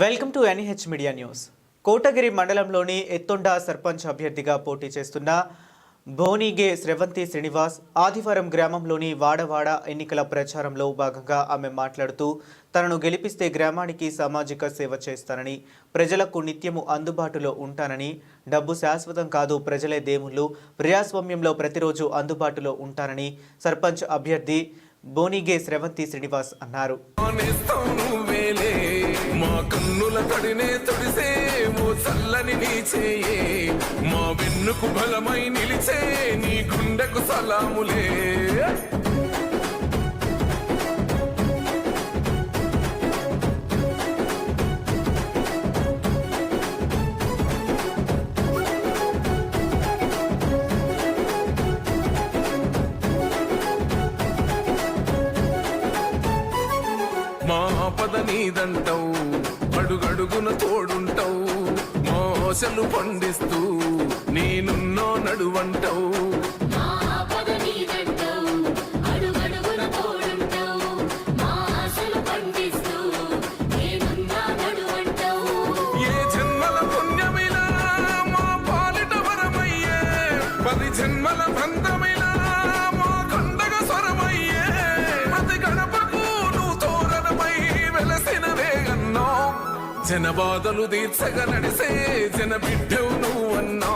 Welcome to NH media news. Kotagiri మండలంలోని ఎత్తొండ సర్పంచ్ అభ్యర్థిగా పోటీ చేస్తున్న భోనిగే శ్రవంతి శ్రీనివాస్ ఆదివారం గ్రామంలోని వాడవాడ ఎన్నికల ప్రచారంలో భాగంగా ఆమె మాట్లాడుతూ తనను గెలిపిస్తే గ్రామానికి సామాజిక సేవ చేస్తానని, ప్రజలకు నిత్యము అందుబాటులో ఉంటానని, డబ్బు శాశ్వతం కాదు, ప్రజలే దేవుళ్ళు, ప్రజాస్వామ్యంలో ప్రతిరోజు అందుబాటులో ఉంటానని సర్పంచ్ అభ్యర్థి భోనిగే శ్రవంతి శ్రీనివాస్ అన్నారు. మా కన్నుల తడినే తొడిసే ఓ చల్లని నీచేయే, మా వెన్నుకు బలమై నిలిచే నీ గుండెకు సలాములే. మా ఆపద నీదంటావు, అడుగడుగున తోడుంటావు, మా ఆశలు పండిస్తూ నేనున్నో నడువంటావు. ఏ జన్మల పుణ్యమిలా మా పాలిట వరమయ్యే, 10 జన్మల బంధమిలా మా కండగ స్వరమయ్యే. ప్రతి గణపకు నువ్వు తోరణమై వెలసినవే అన్నో, జన బాధలు తీర్చగ నడిసే జన బిడ్డవు నువ్వన్నా.